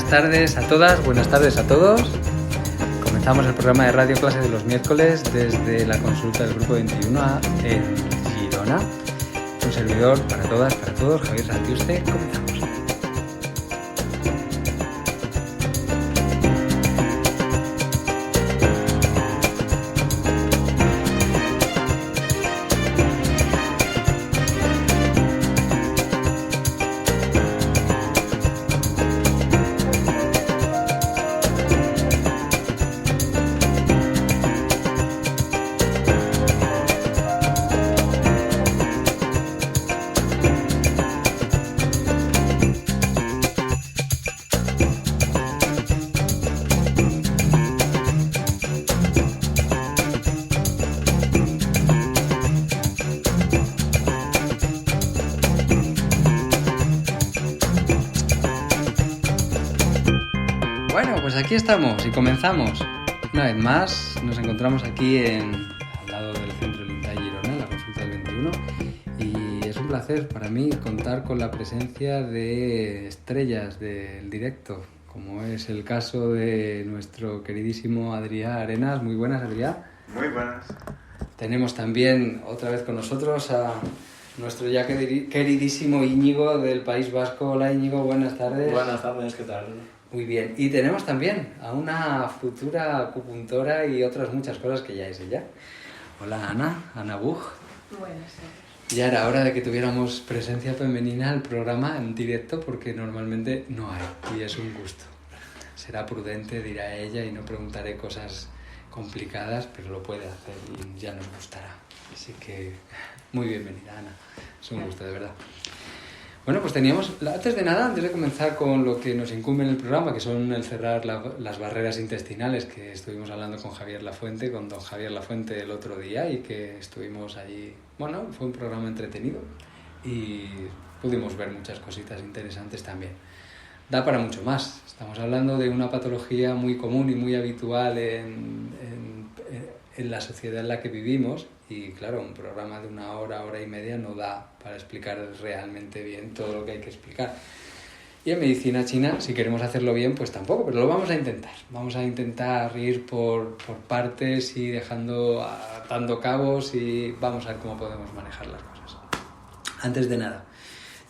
buenas tardes a todas, buenas tardes a todos. Comenzamos el programa de Radio Clase de los miércoles desde la consulta del Grupo 21 en Girona. Un servidor para todas, para todos, Javier Santiuste. Comenzamos. Pues aquí estamos y comenzamos. Una vez más nos encontramos aquí al lado del Centro Lindai Girona, en la consulta del 21, y es un placer para mí contar con la presencia de estrellas del directo, como es el caso de nuestro queridísimo Adrià Arenas. Muy buenas, Adrià. Muy buenas. Tenemos también otra vez con nosotros a nuestro ya queridísimo Íñigo del País Vasco. Hola, Íñigo, buenas tardes. Buenas tardes, ¿qué tal? Muy bien, y tenemos también a una futura acupuntora y otras muchas cosas que ya es ella. Hola, Ana Buch. Buenas tardes. Ya era hora de que tuviéramos presencia femenina al programa en directo, porque normalmente no hay, y es un gusto. Será prudente, dirá ella, y no preguntaré cosas complicadas, pero lo puede hacer y ya nos gustará. Así que muy bienvenida, Ana. Es un gusto, de verdad. Bueno, pues antes de comenzar con lo que nos incumbe en el programa, que son el cerrar las barreras intestinales, que estuvimos hablando con don Javier Lafuente el otro día, y que estuvimos allí. Bueno, fue un programa entretenido y pudimos ver muchas cositas interesantes también. Da para mucho más. Estamos hablando de una patología muy común y muy habitual en la sociedad en la que vivimos, y claro, un programa de una hora y media no da para explicar realmente bien todo lo que hay que explicar. Y en medicina china, si queremos hacerlo bien, pues tampoco, pero lo vamos a intentar. Vamos a intentar ir por partes y atando cabos, y vamos a ver cómo podemos manejar las cosas. Antes de nada,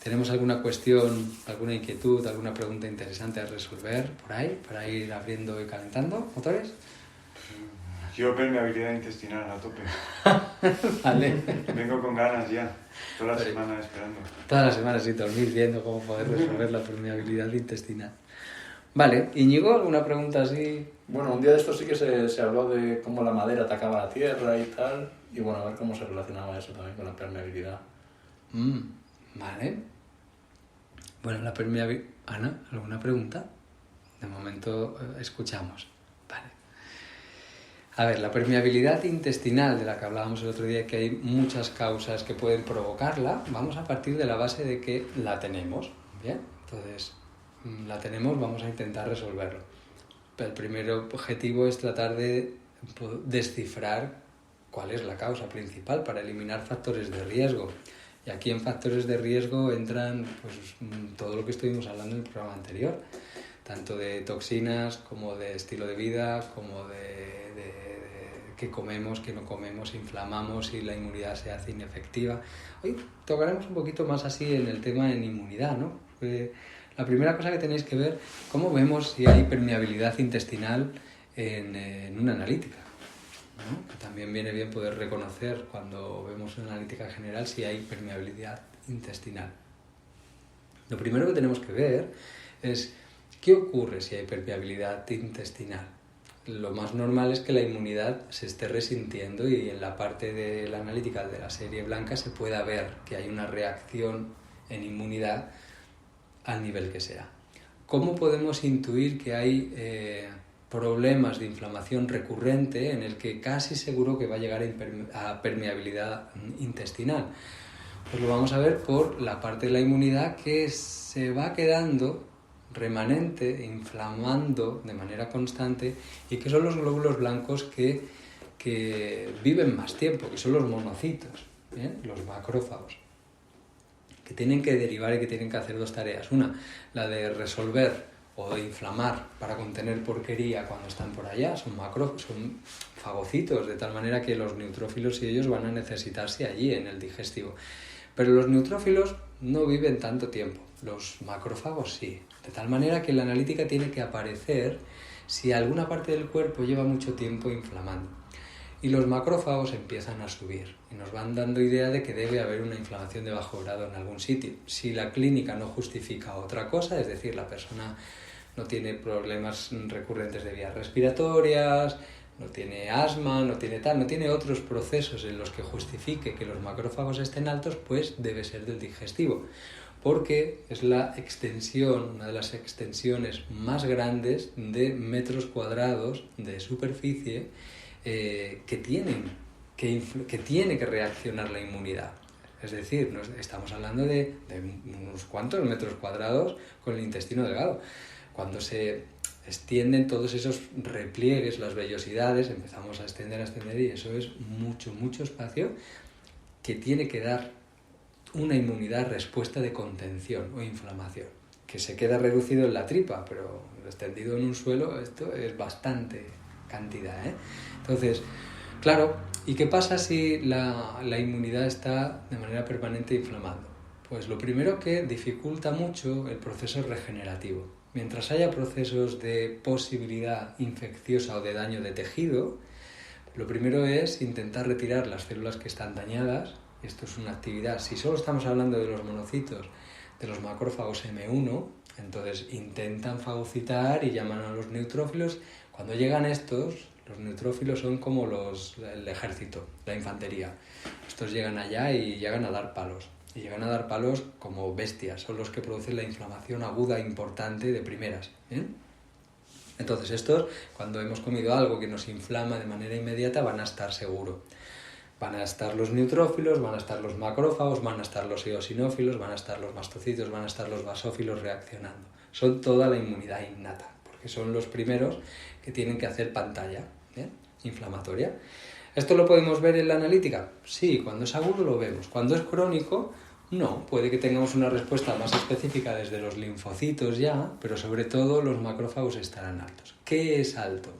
¿tenemos alguna cuestión, alguna inquietud, alguna pregunta interesante a resolver por ahí, para ir abriendo y calentando motores? Yo permeabilidad intestinal a tope. Vale. Vengo con ganas ya, toda la semana esperando. Toda la semana sin dormir, viendo cómo poder resolver la permeabilidad intestinal. Vale, Íñigo, ¿alguna pregunta así? Bueno, un día de esto sí que se habló de cómo la madera atacaba la tierra y tal, y bueno, a ver cómo se relacionaba eso también con la permeabilidad. Vale. Bueno, la permeabilidad... Ana, ¿alguna pregunta? De momento escuchamos. Vale. A ver, la permeabilidad intestinal, de la que hablábamos el otro día, que hay muchas causas que pueden provocarla, vamos a partir de la base de que la tenemos. Bien, entonces la tenemos, vamos a intentar resolverlo. El primer objetivo es tratar de descifrar cuál es la causa principal para eliminar factores de riesgo. Y aquí en factores de riesgo entran pues todo lo que estuvimos hablando en el programa anterior, tanto de toxinas como de estilo de vida, como de qué comemos, qué no comemos, inflamamos y la inmunidad se hace inefectiva. Hoy tocaremos un poquito más así en el tema de inmunidad, ¿no? La primera cosa que tenéis que ver, cómo vemos si hay permeabilidad intestinal en una analítica, ¿no? Que también viene bien poder reconocer cuando vemos una analítica general si hay permeabilidad intestinal. Lo primero que tenemos que ver es qué ocurre si hay permeabilidad intestinal. Lo más normal es que la inmunidad se esté resintiendo, y en la parte de la analítica de la serie blanca se pueda ver que hay una reacción en inmunidad al nivel que sea. ¿Cómo podemos intuir que hay problemas de inflamación recurrente en el que casi seguro que va a llegar a permeabilidad intestinal? Pues lo vamos a ver por la parte de la inmunidad que se va quedando remanente, inflamando de manera constante, y que son los glóbulos blancos que viven más tiempo, que son los monocitos, ¿bien? Los macrófagos, que tienen que derivar y que tienen que hacer dos tareas. Una, la de resolver o de inflamar para contener porquería cuando están por allá, son fagocitos, de tal manera que los neutrófilos y ellos van a necesitarse allí en el digestivo. Pero los neutrófilos no viven tanto tiempo, los macrófagos sí, de tal manera que la analítica tiene que aparecer si alguna parte del cuerpo lleva mucho tiempo inflamando. Y los macrófagos empiezan a subir y nos van dando idea de que debe haber una inflamación de bajo grado en algún sitio. Si la clínica no justifica otra cosa, es decir, la persona no tiene problemas recurrentes de vías respiratorias, no tiene asma, no tiene otros procesos en los que justifique que los macrófagos estén altos, pues debe ser del digestivo, porque es la extensión, una de las extensiones más grandes de metros cuadrados de superficie que tiene que reaccionar la inmunidad. Es decir, estamos hablando de unos cuantos metros cuadrados con el intestino delgado. Cuando se extienden todos esos repliegues, las vellosidades, empezamos a extender y eso es mucho espacio que tiene que dar una inmunidad respuesta de contención o inflamación, que se queda reducido en la tripa, pero extendido en un suelo, esto es bastante cantidad, ¿eh? Entonces, claro, ¿y qué pasa si la inmunidad está de manera permanente inflamando? Pues lo primero que dificulta mucho el proceso regenerativo. Mientras haya procesos de posibilidad infecciosa o de daño de tejido, lo primero es intentar retirar las células que están dañadas. Esto es una actividad. Si solo estamos hablando de los monocitos, de los macrófagos M1, entonces intentan fagocitar y llaman a los neutrófilos. Cuando llegan estos, los neutrófilos son como el ejército, la infantería. Estos llegan allá y llegan a dar palos. Y llegan a dar palos como bestias. Son los que producen la inflamación aguda importante de primeras, ¿eh? Entonces estos, cuando hemos comido algo que nos inflama de manera inmediata, van a estar seguro. Van a estar los neutrófilos, van a estar los macrófagos, van a estar los eosinófilos, van a estar los mastocitos, van a estar los basófilos reaccionando. Son toda la inmunidad innata, porque son los primeros que tienen que hacer pantalla, ¿eh?, inflamatoria. ¿Esto lo podemos ver en la analítica? Sí, cuando es agudo lo vemos. Cuando es crónico, no. Puede que tengamos una respuesta más específica desde los linfocitos ya, pero sobre todo los macrófagos estarán altos. ¿Qué es alto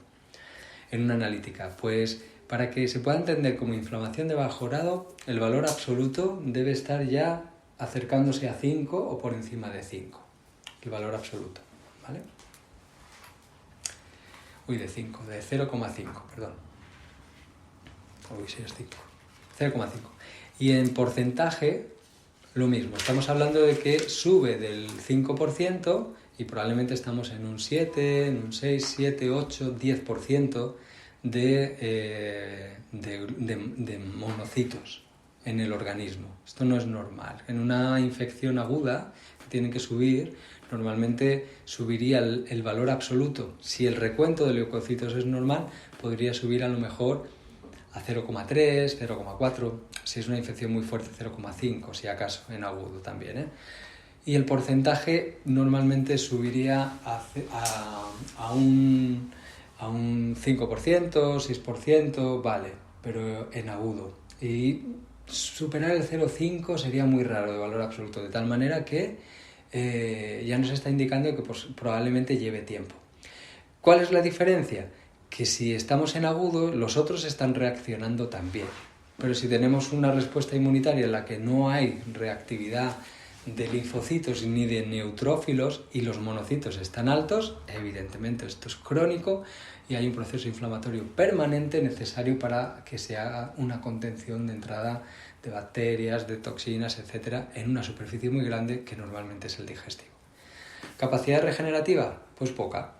en una analítica? Pues para que se pueda entender como inflamación de bajo grado, el valor absoluto debe estar ya acercándose a 5 o por encima de 5. El valor absoluto, ¿vale? De 5, de 0,5, perdón. Sí, es 5. 0,5. Y en porcentaje, lo mismo. Estamos hablando de que sube del 5% y probablemente estamos en un 7, en un 6, 7, 8, 10% de monocitos en el organismo. Esto no es normal. En una infección aguda que tiene que subir, normalmente subiría el valor absoluto. Si el recuento de leucocitos es normal, podría subir a lo mejor a 0,3, 0,4, si es una infección muy fuerte 0,5, si acaso, en agudo también, ¿eh? Y el porcentaje normalmente subiría a un 5%, 6%, vale, pero en agudo. Y superar el 0,5 sería muy raro de valor absoluto, de tal manera que ya nos está indicando que pues, probablemente lleve tiempo. ¿Cuál es la diferencia? Que si estamos en agudo, los otros están reaccionando también. Pero si tenemos una respuesta inmunitaria en la que no hay reactividad de linfocitos ni de neutrófilos y los monocitos están altos, evidentemente esto es crónico y hay un proceso inflamatorio permanente necesario para que se haga una contención de entrada de bacterias, de toxinas, etcétera, en una superficie muy grande que normalmente es el digestivo. ¿Capacidad regenerativa? Pues poca.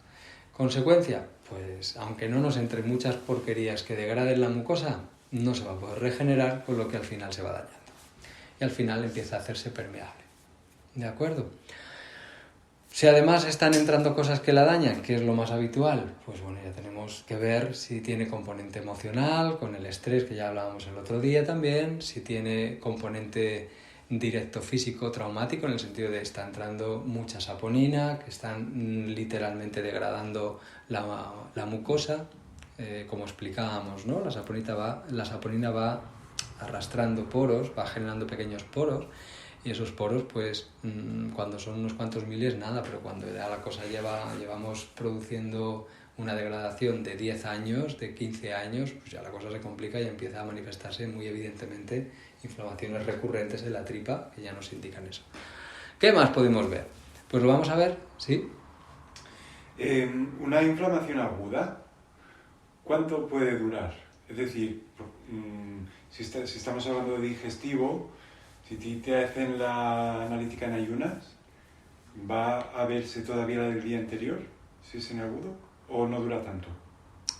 ¿Consecuencia? Pues aunque no nos entre muchas porquerías que degraden la mucosa, no se va a poder regenerar, con lo que al final se va dañando. Y al final empieza a hacerse permeable. ¿De acuerdo? Si además están entrando cosas que la dañan, que es lo más habitual, pues bueno, ya tenemos que ver si tiene componente emocional, con el estrés que ya hablábamos el otro día también, si tiene componente directo físico traumático, en el sentido de está entrando mucha saponina, que están literalmente degradando la mucosa, como explicábamos, ¿no? La saponina va arrastrando poros, va generando pequeños poros, Y esos poros, pues, cuando son unos cuantos miles, nada, pero cuando ya la cosa llevamos produciendo una degradación de 10 años, de 15 años, pues ya la cosa se complica y empieza a manifestarse muy evidentemente inflamaciones recurrentes en la tripa, que ya nos indican eso. ¿Qué más podemos ver? Pues lo vamos a ver, ¿sí? Una inflamación aguda, ¿cuánto puede durar? Es decir, si estamos hablando de digestivo, si te hacen la analítica en ayunas, ¿va a verse todavía la del día anterior, si es en agudo, o no dura tanto?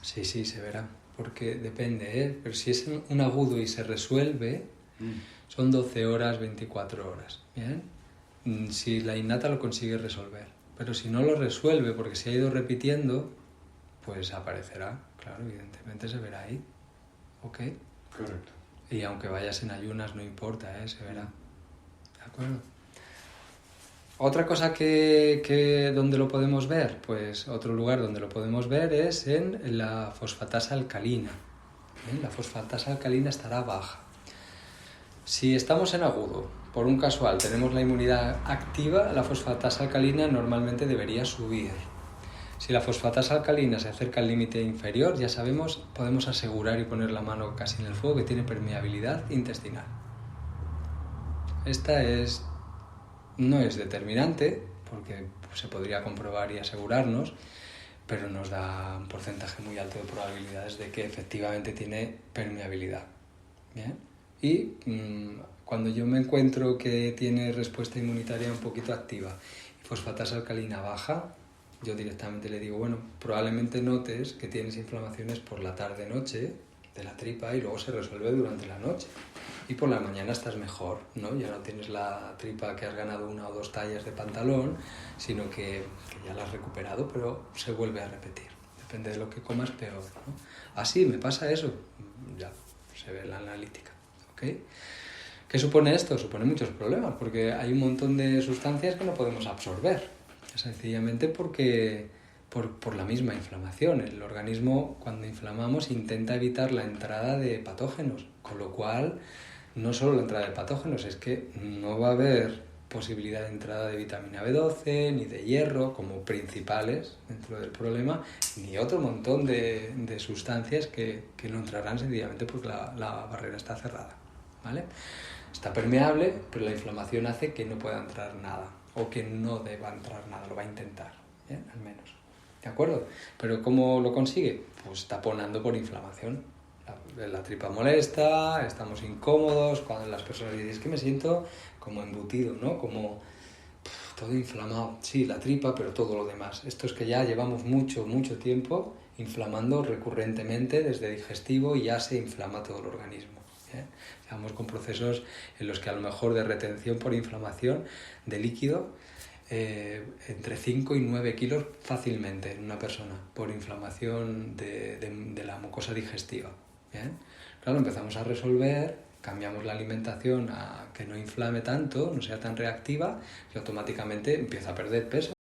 Sí, se verá, porque depende, ¿eh? Pero si es un agudo y se resuelve, son 12 horas, 24 horas, ¿bien? Si la innata lo consigue resolver. Pero si no lo resuelve porque se ha ido repitiendo, pues aparecerá, claro, evidentemente se verá ahí, ¿ok? Correcto. Y aunque vayas en ayunas, no importa, se verá, ¿de acuerdo? Otra cosa que donde lo podemos ver, pues otro lugar donde lo podemos ver es en la fosfatasa alcalina. ¿Bien? La fosfatasa alcalina estará baja. Si estamos en agudo, por un casual, tenemos la inmunidad activa, la fosfatasa alcalina normalmente debería subir. Si la fosfatasa alcalina se acerca al límite inferior, ya sabemos, podemos asegurar y poner la mano casi en el fuego que tiene permeabilidad intestinal. Esta no es determinante, porque se podría comprobar y asegurarnos, pero nos da un porcentaje muy alto de probabilidades de que efectivamente tiene permeabilidad. ¿Bien? Y cuando yo me encuentro que tiene respuesta inmunitaria un poquito activa y fosfatasa alcalina baja, yo directamente le digo, bueno, probablemente notes que tienes inflamaciones por la tarde-noche de la tripa y luego se resuelve durante la noche. Y por la mañana estás mejor, ¿no? Ya no tienes la tripa que has ganado 1 o 2 tallas de pantalón, sino que ya la has recuperado, pero se vuelve a repetir. Depende de lo que comas, peor, ¿no? Así, me pasa eso. Ya, se ve en la analítica, ¿ok? ¿Qué supone esto? Supone muchos problemas, porque hay un montón de sustancias que no podemos absorber, sencillamente porque por la misma inflamación. El organismo, cuando inflamamos, intenta evitar la entrada de patógenos, con lo cual no solo la entrada de patógenos, es que no va a haber posibilidad de entrada de vitamina B12 ni de hierro como principales dentro del problema, ni otro montón de sustancias que no entrarán sencillamente porque la barrera está cerrada, ¿vale? Está permeable, pero la inflamación hace que no pueda entrar nada o que no deba entrar nada, lo va a intentar, ¿bien? Al menos. ¿De acuerdo? Pero ¿cómo lo consigue? Pues taponando por inflamación. La tripa molesta, estamos incómodos, cuando las personas dicen, es que me siento como embutido, ¿no? Como todo inflamado. Sí, la tripa, pero todo lo demás. Esto es que ya llevamos mucho tiempo inflamando recurrentemente desde digestivo y ya se inflama todo el organismo. Estamos con procesos en los que a lo mejor de retención por inflamación de líquido entre 5 y 9 kilos fácilmente en una persona por inflamación de la mucosa digestiva. ¿Bien? Claro, empezamos a resolver, cambiamos la alimentación a que no inflame tanto, no sea tan reactiva y automáticamente empieza a perder peso.